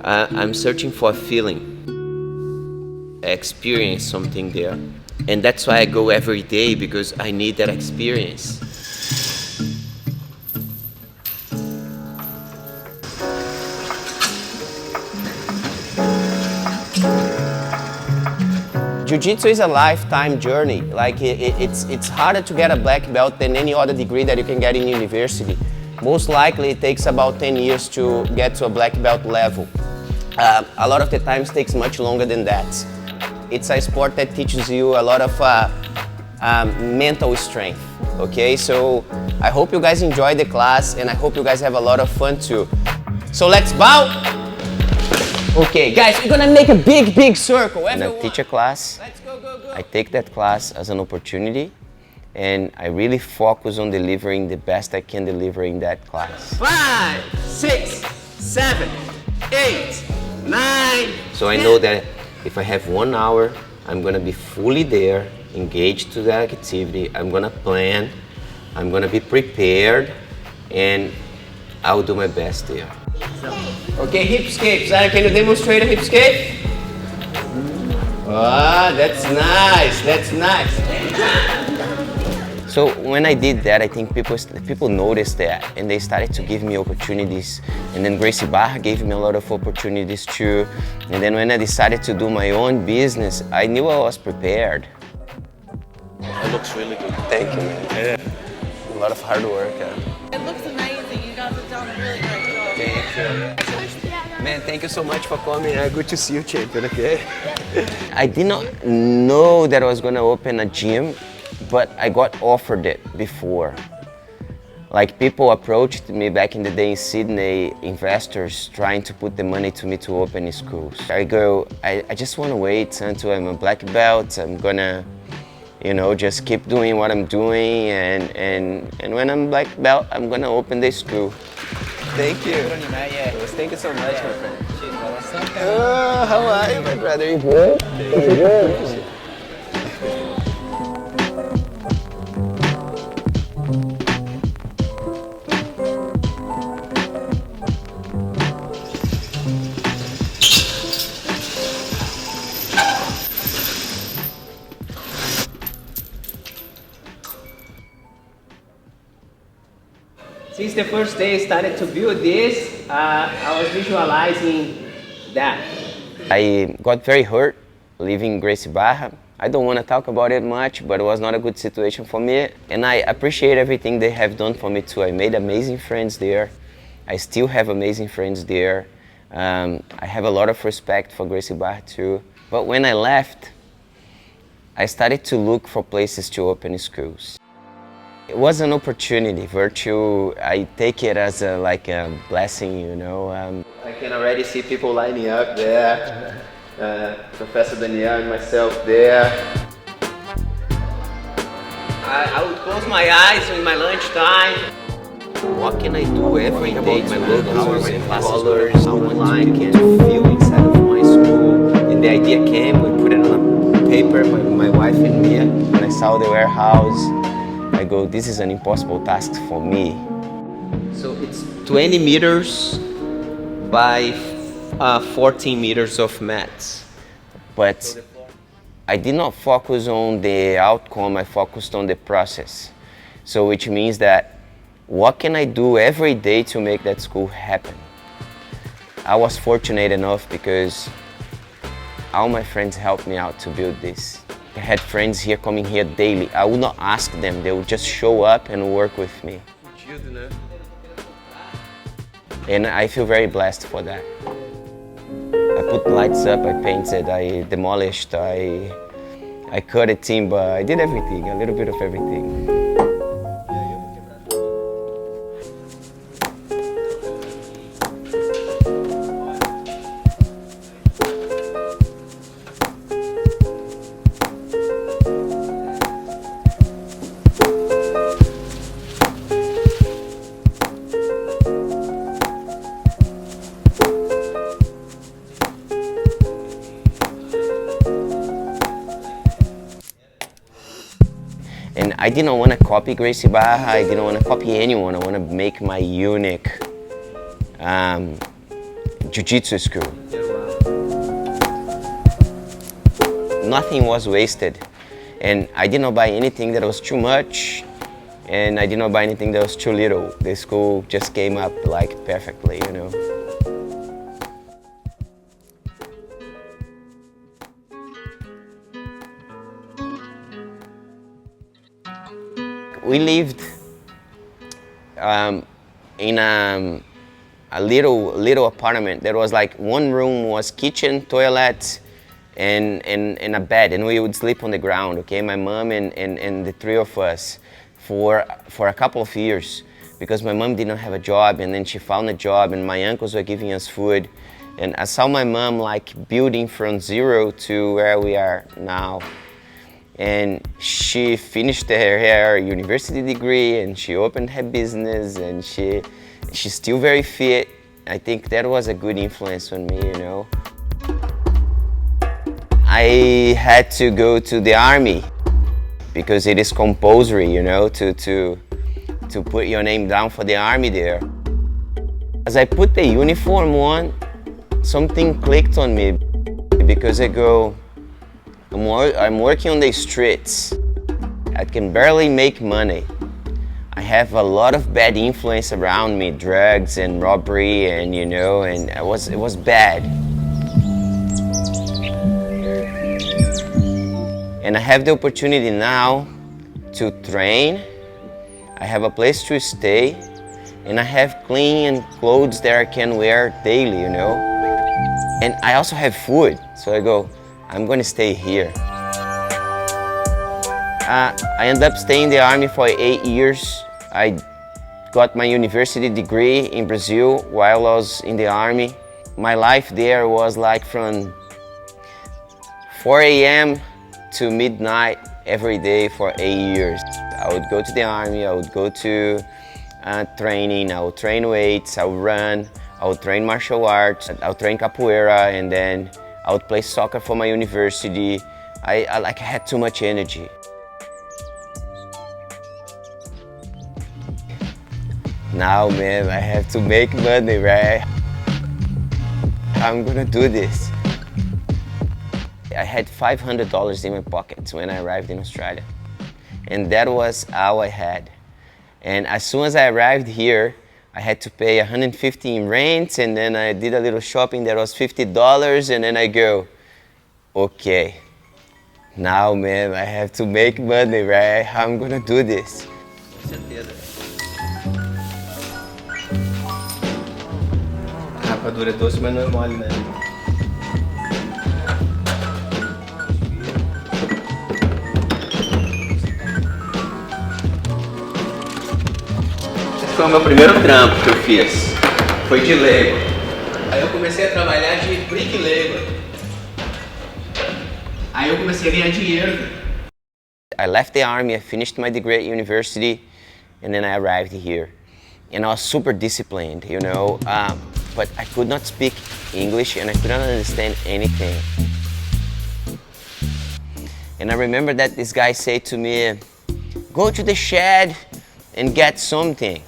I'm searching for a feeling, experience something there. And that's why I go every day, because I need that experience. Jiu-Jitsu is a lifetime journey. Like it's harder to get a black belt than any other degree that you can get in university. Most likely it takes about 10 years to get to a black belt level. A lot of the times takes much longer than that. It's a sport that teaches you a lot of mental strength, okay? So I hope you guys enjoy the class, and I hope you guys have a lot of fun too. So let's bow. Okay, guys, we're gonna make a big circle. When I teach a class, I take that class as an opportunity, and I really focus on delivering the best I can deliver in that class. 5, 6, 7, 8, 9. So I know that if I have 1 hour, I'm gonna be fully there, engaged to that activity. I'm gonna plan, I'm gonna be prepared, and I'll do my best there. Okay, hip escape. Zara, can you demonstrate a hip escape? Ah, that's nice, that's nice. So when I did that, I think people noticed that, and they started to give me opportunities. And then Gracie Barra gave me a lot of opportunities too. And then when I decided to do my own business, I knew I was prepared. It looks really good. Thank you, man. Yeah. A lot of hard work. It looks amazing. You guys have done a really great job. Thank you. Man, thank you so much for coming. Good to see you, champion, okay? I did not know that I was gonna open a gym, but I got offered it before. Like, people approached me back in the day in Sydney, investors trying to put the money to me to open schools. I go, I just wanna wait until I'm a black belt. I'm gonna, you know, just keep doing what I'm doing, and when I'm black belt, I'm gonna open the school. Thank you. Thank you so much, my friend. Oh, how are you, my brother? You good? You good? Since the first day I started to build this, I was visualizing that. I got very hurt leaving Gracie Barra. I don't want to talk about it much, but it was not a good situation for me. And I appreciate everything they have done for me too. I made amazing friends there. I still have amazing friends there. I have a lot of respect for Gracie Barra too. But when I left, I started to look for places to open schools. It was an opportunity. Virtue, I take it as like a blessing, you know. I can already see people lining up there. Professor Daniel and myself there. I would close my eyes in my lunchtime. What can I do every day to build colors and colors online can feel inside of my school? And the idea came, we put it on a paper, my wife and me. When I saw the warehouse, I go, this is an impossible task for me. So it's 20 meters by 14 meters of mats. But I did not focus on the outcome, I focused on the process. So which means that, what can I do every day to make that school happen? I was fortunate enough because all my friends helped me out to build this. I had friends here coming here daily. I would not ask them, they would just show up and work with me. And I feel very blessed for that. I put lights up, I painted, I demolished, I cut a timber, I did everything, a little bit of everything. And I didn't want to copy Gracie Barra, I didn't want to copy anyone, I want to make my unique jiu-jitsu school. Nothing was wasted, and I did not buy anything that was too much, and I did not buy anything that was too little. The school just came up like perfectly, you know. We lived in a little apartment. There was like one room was kitchen, toilet, and a bed, and we would sleep on the ground, okay? My mom and the three of us for a couple of years, because my mom did not have a job, and then she found a job, and my uncles were giving us food. And I saw my mom like building from zero to where we are now. And she finished her university degree, and she opened her business, and she's still very fit. I think that was a good influence on me, you know. I had to go to the army because it is compulsory, you know, to put your name down for the army there. As I put the uniform on, something clicked on me, because I go, I'm working on the streets. I can barely make money. I have a lot of bad influence around me, drugs and robbery, and you know, and it was bad. And I have the opportunity now to train. I have a place to stay, and I have clean clothes that I can wear daily, you know. And I also have food, so I go, I'm going to stay here. I ended up staying in the army for 8 years. I got my university degree in Brazil while I was in the army. My life there was like from 4 a.m. to midnight every day for 8 years. I would go to the army, I would go to training, I would train weights, I would run, I would train martial arts, I would train capoeira, and then I would play soccer for my university. I had too much energy. Now, man, I have to make money, right? I'm gonna do this. I had $500 in my pockets when I arrived in Australia. And that was all I had. And as soon as I arrived here, I had to pay $150 in rent, and then I did a little shopping that was $50, and then I go, okay, now, man, I have to make money, right? I'm gonna do this. A rapadura é doce, mas não é mole, né? Foi o meu primeiro trampo que eu fiz. Foi de Lego. Aí eu comecei a trabalhar de bricklayer. Aí eu comecei a ganhar dinheiro. I left the army, I finished my degree at university, and then I arrived here. And I was super disciplined, you know, but I could not speak English and I could not understand anything. And I remember that this guy said to me, go to the shed and get something.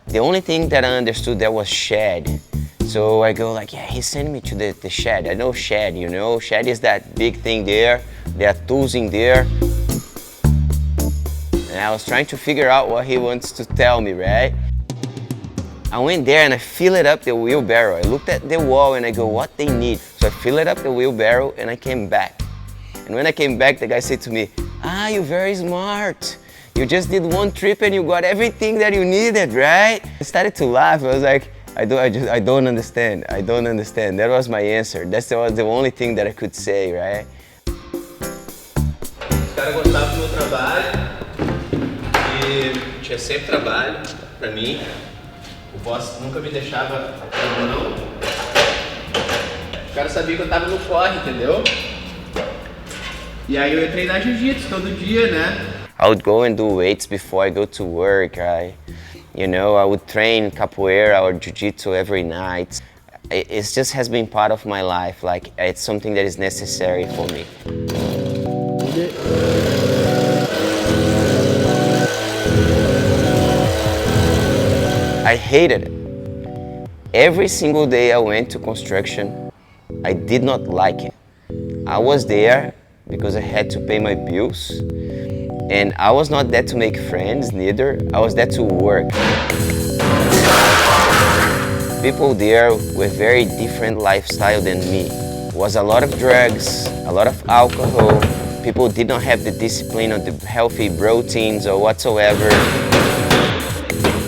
The only thing that I understood there was shed. So I go like, yeah, he sent me to the shed. I know shed, you know, shed is that big thing there. There are tools in there. And I was trying to figure out what he wants to tell me, right? I went there and I filled up the wheelbarrow. I looked at the wall and I go, what they need? So I filled up the wheelbarrow and I came back. And when I came back, the guy said to me, you're very smart. You just did one trip and you got everything that you needed, right? I started to laugh. I was like, I don't understand. I don't understand. That was my answer. That was the only thing that I could say, right? Os caras gostavam do meu trabalho e tinha sempre trabalho pra mim. O boss nunca me deixava não. O cara sabia que eu tava no corre, entendeu? E aí eu ia treinar jiu-jitsu todo dia, né? I would go and do weights before I go to work. I would train capoeira or jiu-jitsu every night. It just has been part of my life. Like, it's something that is necessary for me. I hated it. Every single day I went to construction, I did not like it. I was there because I had to pay my bills, and I was not there to make friends neither. I was there to work. People there with very different lifestyle than me. It was a lot of drugs, a lot of alcohol. People did not have the discipline or the healthy routines or whatsoever.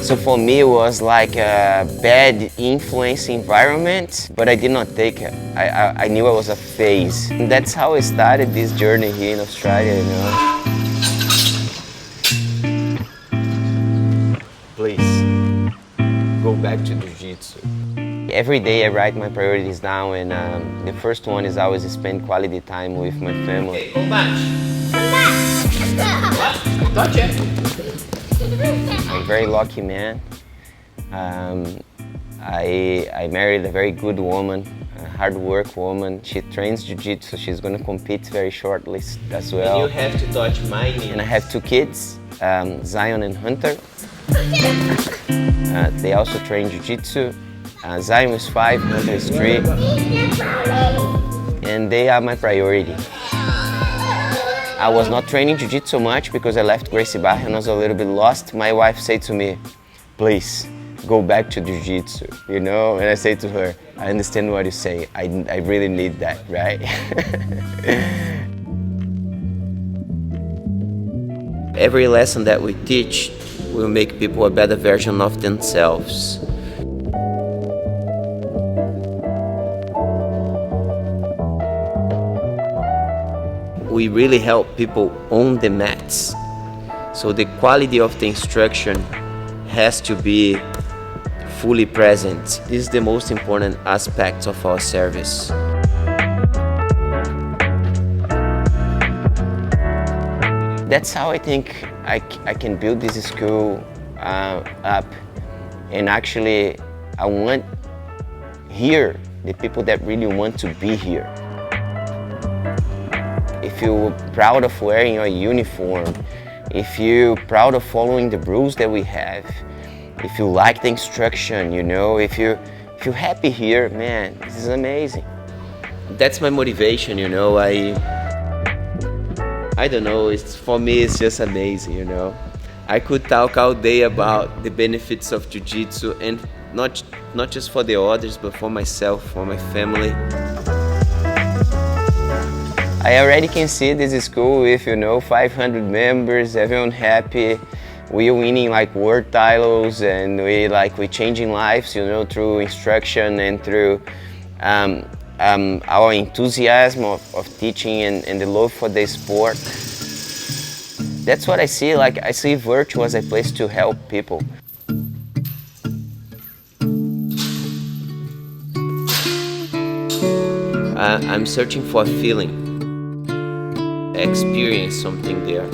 So for me it was like a bad influence environment, but I did not take it. I knew it was a phase. And that's how I started this journey here in Australia, you know. Please, go back to Jiu-Jitsu. Every day I write my priorities down, and the first one is always spend quality time with my family. Okay, combate. Touch it. I'm a very lucky man. I married a very good woman, a hard work woman. She trains Jiu-Jitsu, she's going to compete very shortly as well. And you have to touch my knee. And I have two kids, Zion and Hunter. They also train Jiu-Jitsu. Zion is 5, Hunter is 3. And they are my priority. I was not training Jiu-Jitsu much because I left Gracie Barra and I was a little bit lost. My wife said to me, please, go back to Jiu-Jitsu, you know? And I say to her, I understand what you're saying. I really need that, right? Every lesson that we teach will make people a better version of themselves. We really help people on the mats. So the quality of the instruction has to be fully present. This is the most important aspect of our service. That's how I think I can build this school up. And actually, I want here the people that really want to be here. If you're proud of wearing your uniform, if you're proud of following the rules that we have, if you like the instruction, you know, if you're happy here, man, this is amazing. That's my motivation, you know. I don't know, for me it's just amazing, you know. I could talk all day about the benefits of Jiu-Jitsu, and not just for the others, but for myself, for my family. I already can see this school with, you know, 500 members, everyone happy. We're winning like world titles, and we're changing lives, you know, through instruction and through our enthusiasm of teaching and the love for the sport. That's what I see. Like, I see Virtue as a place to help people. I'm searching for a feeling. Experience something there.